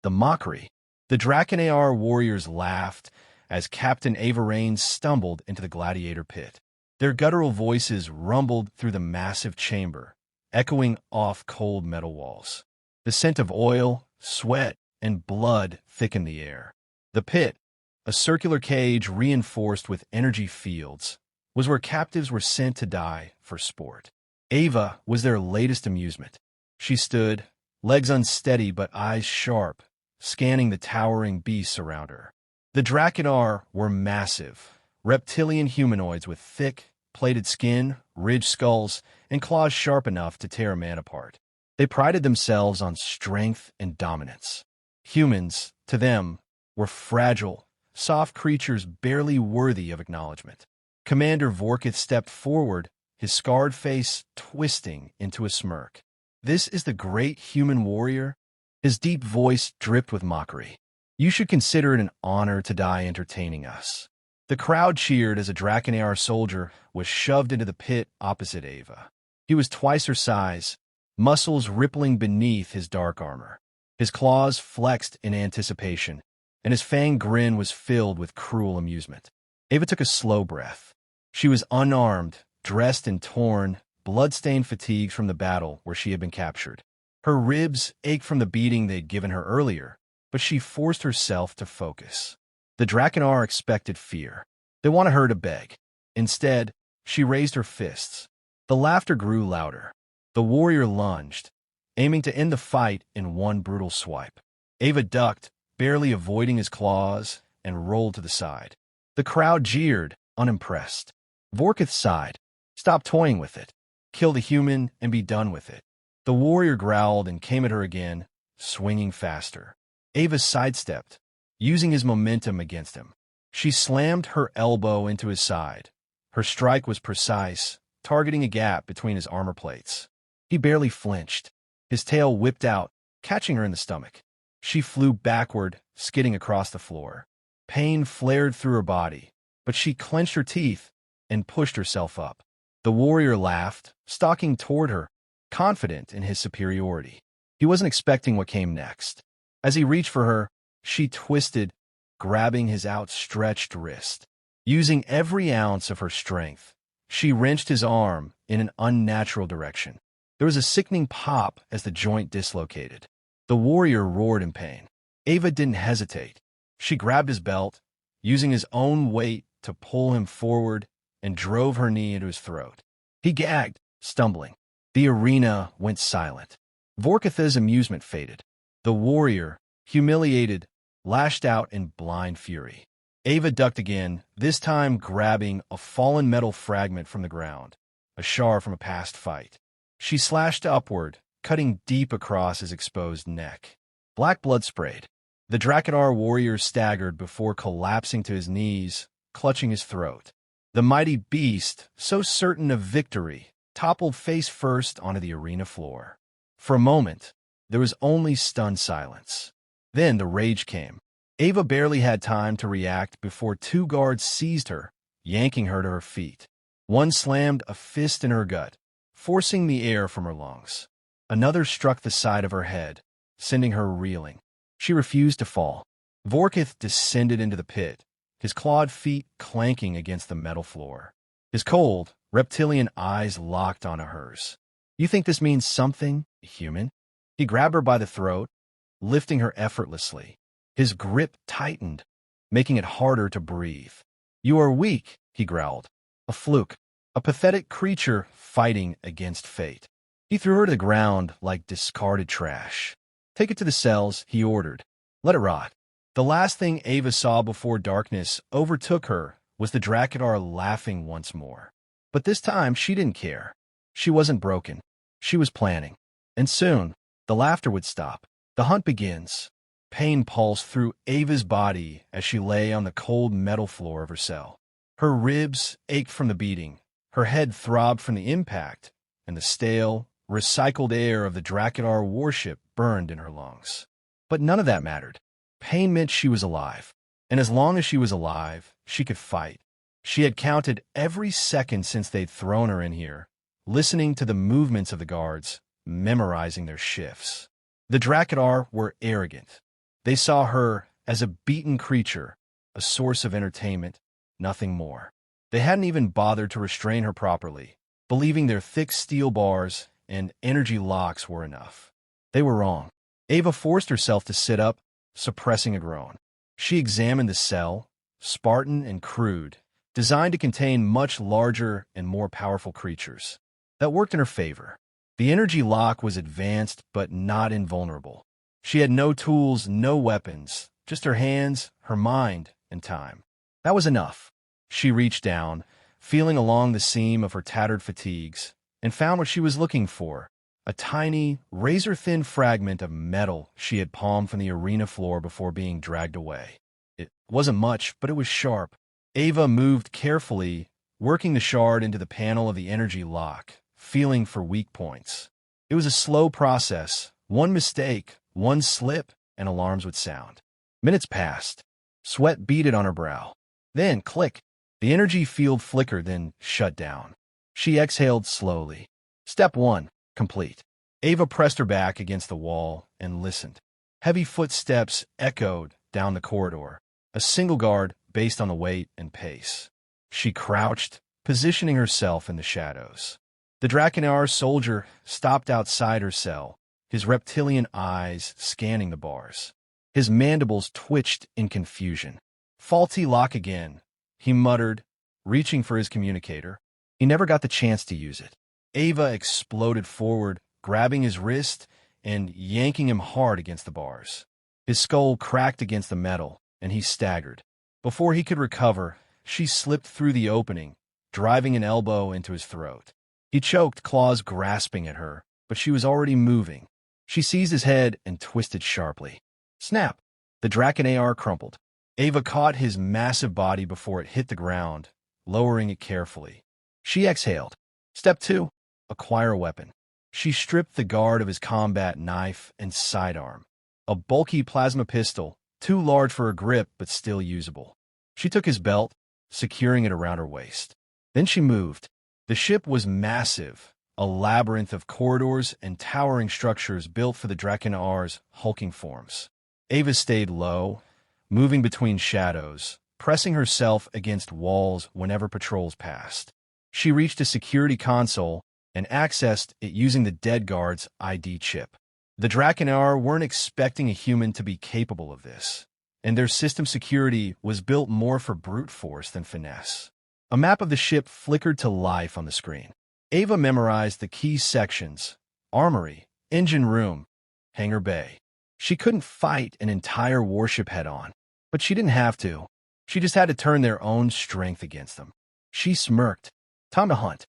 the mockery. The Drak'Nar warriors laughed as Captain Ava Raines stumbled into the gladiator pit. Their guttural voices rumbled through the massive chamber, echoing off cold metal walls. The scent of oil, sweat, and blood thickened the air. The pit, a circular cage reinforced with energy fields, was where captives were sent to die for sport. Ava was their latest amusement. She stood, legs unsteady but eyes sharp, scanning the towering beasts around her. The Drak'Nar were massive, reptilian humanoids with thick, plated skin, ridged skulls, and claws sharp enough to tear a man apart. They prided themselves on strength and dominance. Humans, to them, were fragile, soft creatures barely worthy of acknowledgement. Commander Vorkith stepped forward, his scarred face twisting into a smirk. "This is the great human warrior?" His deep voice dripped with mockery. "You should consider it an honor to die entertaining us." The crowd cheered as a Drak'Nar soldier was shoved into the pit opposite Ava. He was twice her size, muscles rippling beneath his dark armor. His claws flexed in anticipation, and his fanged grin was filled with cruel amusement. Ava took a slow breath. She was unarmed, dressed in torn, blood-stained fatigues from the battle where she had been captured. Her ribs ached from the beating they'd given her earlier, but she forced herself to focus. The Drak'Nar expected fear. They wanted her to beg. Instead, she raised her fists. The laughter grew louder. The warrior lunged, aiming to end the fight in one brutal swipe. Ava ducked, barely avoiding his claws, and rolled to the side. The crowd jeered, unimpressed. Vorkith sighed. "Stop toying with it. Kill the human and be done with it." The warrior growled and came at her again, swinging faster. Ava sidestepped, using his momentum against him. She slammed her elbow into his side. Her strike was precise, targeting a gap between his armor plates. He barely flinched. His tail whipped out, catching her in the stomach. She flew backward, skidding across the floor. Pain flared through her body, but she clenched her teeth and pushed herself up. The warrior laughed, stalking toward her, confident in his superiority. He wasn't expecting what came next. As he reached for her, she twisted, grabbing his outstretched wrist. Using every ounce of her strength, she wrenched his arm in an unnatural direction. There was a sickening pop as the joint dislocated. The warrior roared in pain. Ava didn't hesitate. She grabbed his belt, using his own weight to pull him forward, and drove her knee into his throat. He gagged, stumbling. The arena went silent. Vorkith's amusement faded. The warrior, humiliated, lashed out in blind fury. Ava ducked again, this time grabbing a fallen metal fragment from the ground, a shard from a past fight. She slashed upward, cutting deep across his exposed neck. Black blood sprayed. The Drak'Nar warrior staggered before collapsing to his knees, clutching his throat. The mighty beast, so certain of victory, toppled face first onto the arena floor. For a moment, there was only stunned silence. Then the rage came. Ava barely had time to react before two guards seized her, yanking her to her feet. One slammed a fist in her gut, forcing the air from her lungs. Another struck the side of her head, sending her reeling. She refused to fall. Vorkith descended into the pit, his clawed feet clanking against the metal floor. His cold, reptilian eyes locked onto hers. "You think this means something, human?" He grabbed her by the throat, lifting her effortlessly. His grip tightened, making it harder to breathe. "You are weak," he growled. "A fluke. A pathetic creature fighting against fate." He threw her to the ground like discarded trash. "Take it to the cells," he ordered. "Let it rot." The last thing Ava saw before darkness overtook her was the Drak'Nar laughing once more. But this time she didn't care. She wasn't broken. She was planning. And soon, the laughter would stop. The hunt begins. Pain pulsed through Ava's body as she lay on the cold metal floor of her cell. Her ribs ached from the beating. Her head throbbed from the impact, and the stale, recycled air of the Drak'Nar warship burned in her lungs. But none of that mattered. Pain meant she was alive. And as long as she was alive, she could fight. She had counted every second since they'd thrown her in here, listening to the movements of the guards, memorizing their shifts. The Drak'Nar were arrogant. They saw her as a beaten creature, a source of entertainment, nothing more. They hadn't even bothered to restrain her properly, believing their thick steel bars and energy locks were enough. They were wrong. Ava forced herself to sit up, suppressing a groan. She examined the cell, Spartan and crude, designed to contain much larger and more powerful creatures. That worked in her favor. The energy lock was advanced but not invulnerable. She had no tools, no weapons, just her hands, her mind, and time. That was enough. She reached down, feeling along the seam of her tattered fatigues, and found what she was looking for, a tiny, razor-thin fragment of metal she had palmed from the arena floor before being dragged away. It wasn't much, but it was sharp. Ava moved carefully, working the shard into the panel of the energy lock, feeling for weak points. It was a slow process. One mistake, one slip, and alarms would sound. Minutes passed. Sweat beaded on her brow. Then, click. The energy field flickered, then shut down. She exhaled slowly. Step 1, complete. Ava pressed her back against the wall and listened. Heavy footsteps echoed down the corridor, a single guard based on the weight and pace. She crouched, positioning herself in the shadows. The Drak'Nar soldier stopped outside her cell, his reptilian eyes scanning the bars. His mandibles twitched in confusion. Faulty lock again, he muttered, reaching for his communicator. He never got the chance to use it. Ava exploded forward, grabbing his wrist and yanking him hard against the bars. His skull cracked against the metal, and he staggered. Before he could recover, she slipped through the opening, driving an elbow into his throat. He choked, claws grasping at her, but she was already moving. She seized his head and twisted sharply. Snap! The Drak'Nar crumpled. Ava caught his massive body before it hit the ground, lowering it carefully. She exhaled. Step 2. Acquire a weapon. She stripped the guard of his combat knife and sidearm, a bulky plasma pistol, too large for her grip but still usable. She took his belt, securing it around her waist. Then she moved. The ship was massive, a labyrinth of corridors and towering structures built for the Drak'Nar's hulking forms. Ava stayed low, moving between shadows, pressing herself against walls whenever patrols passed. She reached a security console and accessed it using the dead guard's ID chip. The Drak'Nar weren't expecting a human to be capable of this, and their system security was built more for brute force than finesse. A map of the ship flickered to life on the screen. Ava memorized the key sections: armory, engine room, hangar bay. She couldn't fight an entire warship head-on, but she didn't have to. She just had to turn their own strength against them. She smirked. Time to hunt.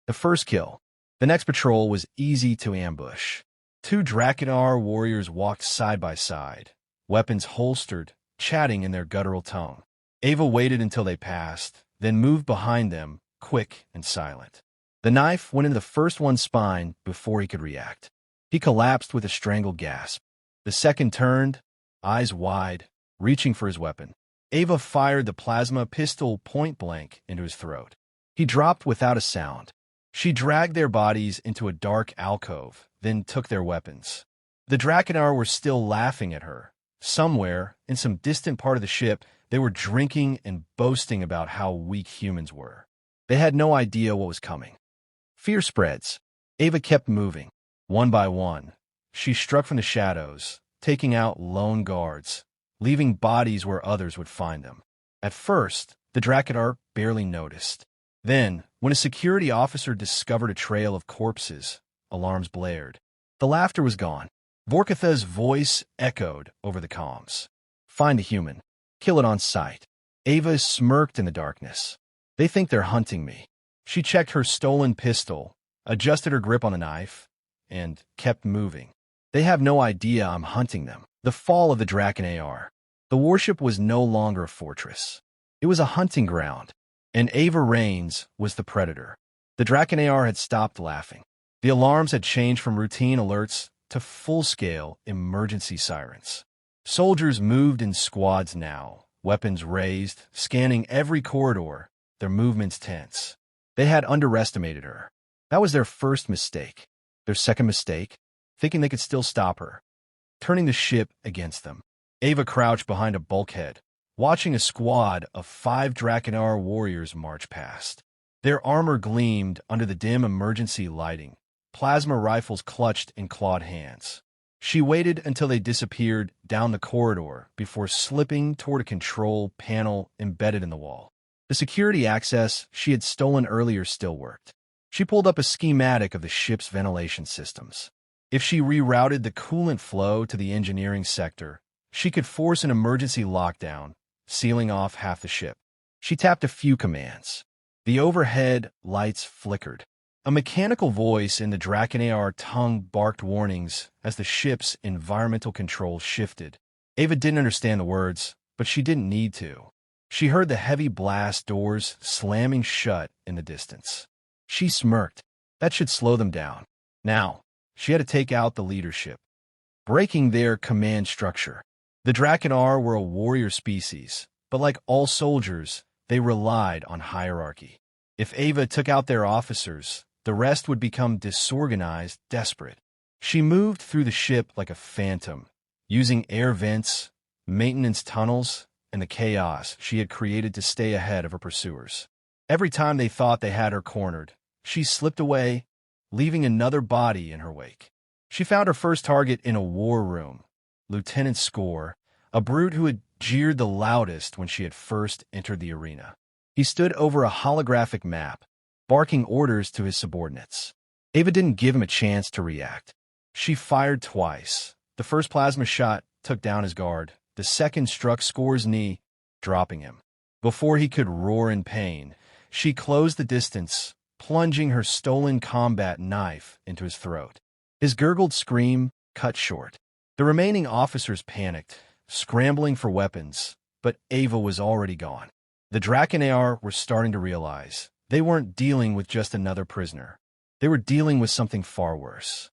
The first kill. The next patrol was easy to ambush. 2 Drak'Nar warriors walked side by side, weapons holstered, chatting in their guttural tongue. Ava waited until they passed, then moved behind them, quick and silent. The knife went into the first one's spine before he could react. He collapsed with a strangled gasp. The second turned, eyes wide, reaching for his weapon. Ava fired the plasma pistol point-blank into his throat. He dropped without a sound. She dragged their bodies into a dark alcove, then took their weapons. The Drak'Nar were still laughing at her. Somewhere, in some distant part of the ship, they were drinking and boasting about how weak humans were. They had no idea what was coming. Fear spreads. Ava kept moving. One by one, she struck from the shadows, taking out lone guards, leaving bodies where others would find them. At first, the Drak'Nar barely noticed. Then, when a security officer discovered a trail of corpses, alarms blared. The laughter was gone. Vorkatha's voice echoed over the comms. Find a human. Kill it on sight. Ava smirked in the darkness. They think they're hunting me. She checked her stolen pistol, adjusted her grip on the knife, and kept moving. They have no idea I'm hunting them. The fall of the Drak'Nar. The warship was no longer a fortress. It was a hunting ground, and Ava Raines was the predator. The Drak'Nar had stopped laughing. The alarms had changed from routine alerts to full-scale emergency sirens. Soldiers moved in squads now, weapons raised, scanning every corridor, their movements tense. They had underestimated her. That was their first mistake. Their second mistake, thinking they could still stop her, turning the ship against them. Ava crouched behind a bulkhead, watching a squad of 5 Drak'Nar warriors march past. Their armor gleamed under the dim emergency lighting, plasma rifles clutched in clawed hands. She waited until they disappeared down the corridor before slipping toward a control panel embedded in the wall. The security access she had stolen earlier still worked. She pulled up a schematic of the ship's ventilation systems. If she rerouted the coolant flow to the engineering sector, she could force an emergency lockdown, sealing off half the ship. She tapped a few commands. The overhead lights flickered. A mechanical voice in the Drak'Nar tongue barked warnings as the ship's environmental controls shifted. Ava didn't understand the words, but she didn't need to. She heard the heavy blast doors slamming shut in the distance. She smirked. That should slow them down. Now, she had to take out the leadership, breaking their command structure. The Drak'Nar were a warrior species, but like all soldiers, they relied on hierarchy. If Ava took out their officers, the rest would become disorganized, desperate. She moved through the ship like a phantom, using air vents, maintenance tunnels, and the chaos she had created to stay ahead of her pursuers. Every time they thought they had her cornered, she slipped away, leaving another body in her wake. She found her first target in a war room, Lieutenant Score, a brute who had jeered the loudest when she had first entered the arena. He stood over a holographic map, barking orders to his subordinates. Ava didn't give him a chance to react. She fired twice. The first plasma shot took down his guard. The second struck Score's knee, dropping him. Before he could roar in pain, she closed the distance, plunging her stolen combat knife into his throat. His gurgled scream cut short. The remaining officers panicked, scrambling for weapons, but Ava was already gone. The Drak'Nar were starting to realize they weren't dealing with just another prisoner. They were dealing with something far worse.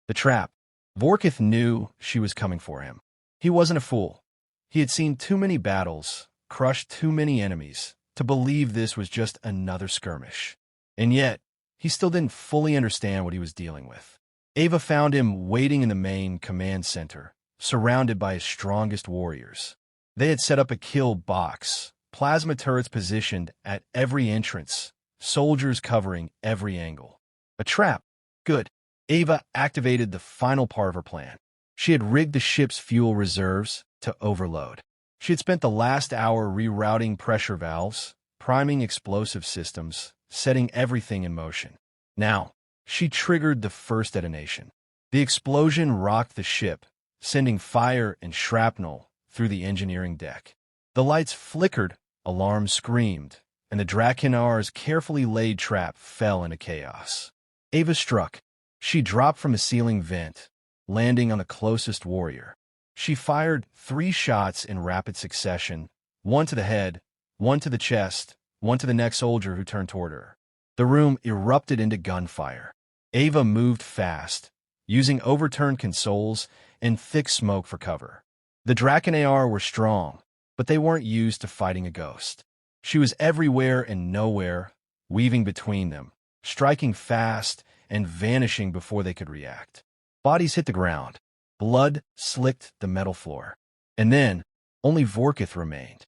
The trap. Vorkith knew she was coming for him. He wasn't a fool. He had seen too many battles, crushed too many enemies, to believe this was just another skirmish. And yet, he still didn't fully understand what he was dealing with. Ava found him waiting in the main command center, surrounded by his strongest warriors. They had set up a kill box, plasma turrets positioned at every entrance, soldiers covering every angle. A trap. Good. Ava activated the final part of her plan. She had rigged the ship's fuel reserves to overload. She had spent the last hour rerouting pressure valves, priming explosive systems, setting everything in motion. Now, she triggered the first detonation. The explosion rocked the ship, sending fire and shrapnel through the engineering deck. The lights flickered, alarms screamed, and the Drak'Nar's carefully laid trap fell into chaos. Ava struck. She dropped from a ceiling vent, landing on the closest warrior. She fired 3 shots in rapid succession, one to the head, one to the chest, one to the next soldier who turned toward her. The room erupted into gunfire. Ava moved fast, using overturned consoles and thick smoke for cover. The Drak'Nar were strong, but they weren't used to fighting a ghost. She was everywhere and nowhere, weaving between them, striking fast and vanishing before they could react. Bodies hit the ground. Blood slicked the metal floor. And then, only Vorkith remained.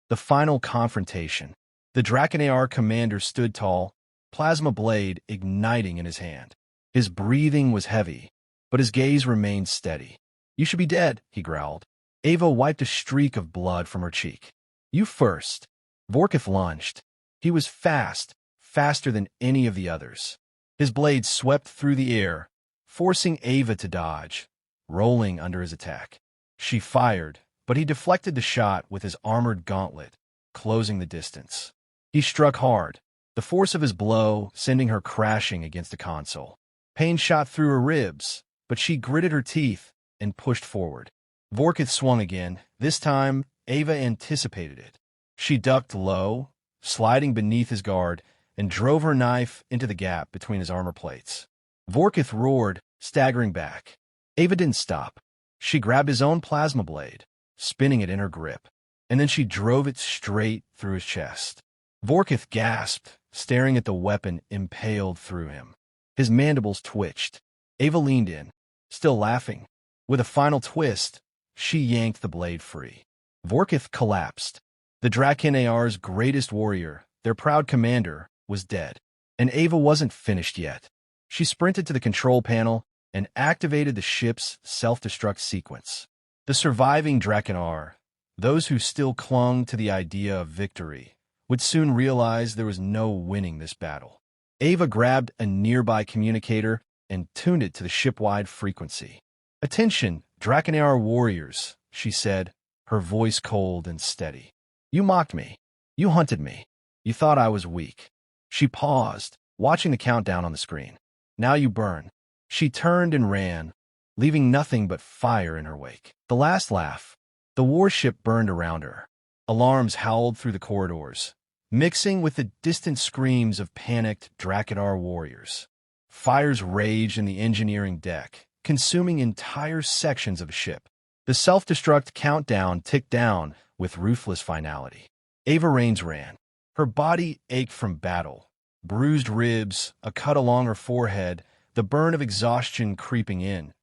The final confrontation. The Drak'Nar commander stood tall, plasma blade igniting in his hand. His breathing was heavy, but his gaze remained steady. "You should be dead," he growled. Ava wiped a streak of blood from her cheek. "You first." Vorkith lunged. He was fast, faster than any of the others. His blade swept through the air, forcing Ava to dodge, rolling under his attack. She fired, but he deflected the shot with his armored gauntlet, closing the distance. He struck hard, the force of his blow sending her crashing against the console. Pain shot through her ribs, but she gritted her teeth and pushed forward. Vorkith swung again. This time, Ava anticipated it. She ducked low, sliding beneath his guard, and drove her knife into the gap between his armor plates. Vorkith roared, staggering back. Ava didn't stop. She grabbed his own plasma blade, spinning it in her grip, and then she drove it straight through his chest. Vorkith gasped, staring at the weapon impaled through him. His mandibles twitched. Ava leaned in, still laughing. With a final twist, She yanked the blade free. Vorkith collapsed. The Drak'Nar's greatest warrior, their proud commander, was dead. And Ava wasn't finished yet. She sprinted to the control panel and activated the ship's self-destruct sequence. The surviving Drak'Nar, those who still clung to the idea of victory, would soon realize there was no winning this battle. Ava grabbed a nearby communicator and tuned it to the ship-wide frequency. "Attention, Drak'Nar warriors," she said, her voice cold and steady. "You mocked me. You hunted me. You thought I was weak." She paused, watching the countdown on the screen. "Now you burn." She turned and ran, leaving nothing but fire in her wake. The last laugh. The warship burned around her. Alarms howled through the corridors, mixing with the distant screams of panicked Drak'Nar warriors. Fires raged in the engineering deck, consuming entire sections of the ship. The self-destruct countdown ticked down with ruthless finality. Ava Raines ran. Her body ached from battle. Bruised ribs, a cut along her forehead, the burn of exhaustion creeping in.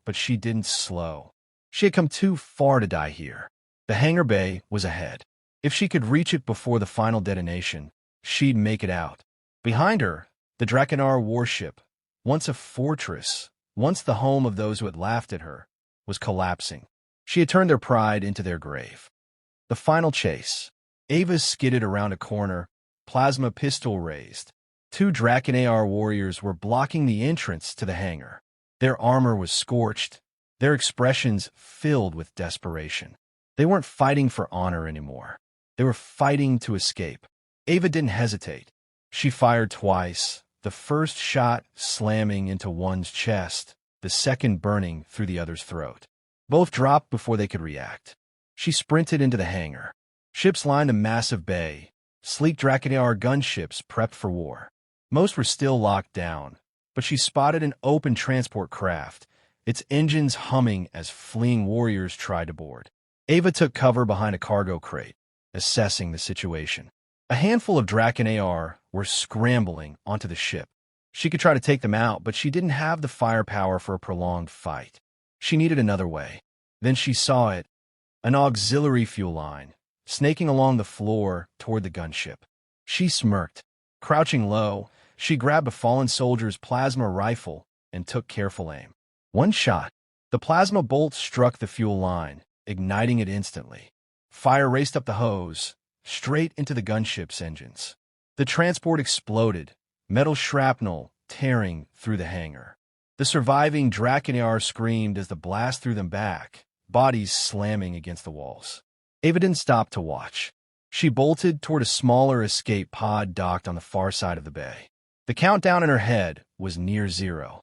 But she didn't slow. She had come too far to die here. The hangar bay was ahead. If she could reach it before the final detonation, she'd make it out. Behind her, the Drak'Nar warship, once a fortress, once the home of those who had laughed at her, was collapsing. She had turned their pride into their grave. The final chase. Ava skidded around a corner, plasma pistol raised. Two Drak'Nar warriors were blocking the entrance to the hangar. Their armor was scorched, their expressions filled with desperation. They weren't fighting for honor anymore. They were fighting to escape. Ava didn't hesitate. She fired twice, the first shot slamming into one's chest, the second burning through the other's throat. Both dropped before they could react. She sprinted into the hangar. Ships lined the massive bay, sleek Drak'Nar gunships prepped for war. Most were still locked down, but she spotted an open transport craft, its engines humming as fleeing warriors tried to board. Ava took cover behind a cargo crate, assessing the situation. A handful of Drak'Nar were scrambling onto the ship. She could try to take them out, but she didn't have the firepower for a prolonged fight. She needed another way. Then she saw it, an auxiliary fuel line, snaking along the floor toward the gunship. She smirked. Crouching low, she grabbed a fallen soldier's plasma rifle and took careful aim. One shot. The plasma bolt struck the fuel line, igniting it instantly. Fire raced up the hose, straight into the gunship's engines. The transport exploded, metal shrapnel tearing through the hangar. The surviving Drak'Nar screamed as the blast threw them back, bodies slamming against the walls. Ava didn't stop to watch. She bolted toward a smaller escape pod docked on the far side of the bay. The countdown in her head was near zero.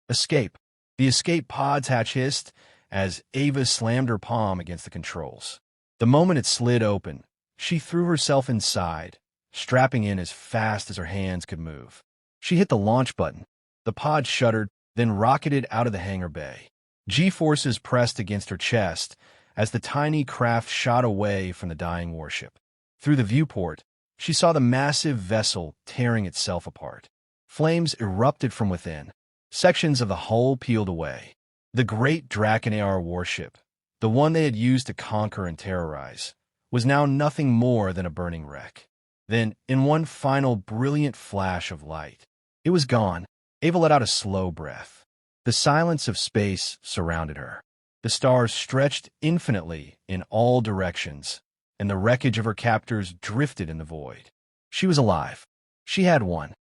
Escape. The escape pod's hatch hissed as Ava slammed her palm against the controls. The moment it slid open, she threw herself inside, strapping in as fast as her hands could move. She hit the launch button. The pod shuddered, then rocketed out of the hangar bay. G-forces pressed against her chest as the tiny craft shot away from the dying warship. Through the viewport, she saw the massive vessel tearing itself apart. Flames erupted from within. Sections of the hull peeled away. The great Drak'Nar warship, the one they had used to conquer and terrorize, was now nothing more than a burning wreck. Then, in one final brilliant flash of light, it was gone. Ava let out a slow breath. The silence of space surrounded her. The stars stretched infinitely in all directions, and the wreckage of her captors drifted in the void. She was alive. She had won.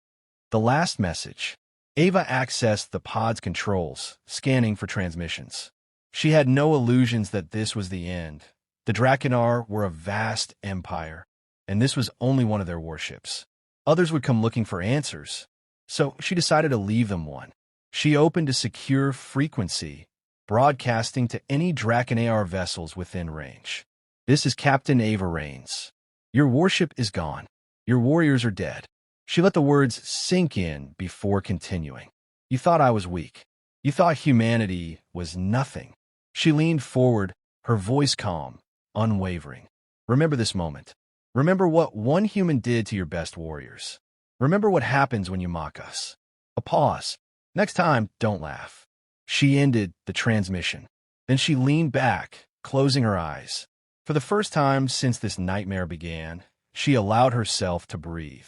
The last message. Ava accessed the pod's controls, scanning for transmissions. She had no illusions that this was the end. The Drak'Nar were a vast empire, and this was only one of their warships. Others would come looking for answers, so she decided to leave them one. She opened a secure frequency, broadcasting to any Drak'Nar vessels within range. "This is Captain Ava Raines. Your warship is gone. Your warriors are dead." She let the words sink in before continuing. "You thought I was weak. You thought humanity was nothing." She leaned forward, her voice calm, unwavering. "Remember this moment. Remember what one human did to your best warriors. Remember what happens when you mock us." A pause. "Next time, don't laugh." She ended the transmission. Then she leaned back, closing her eyes. For the first time since this nightmare began, she allowed herself to breathe.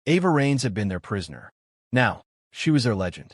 Ava Raines had been their prisoner. Now, she was their legend.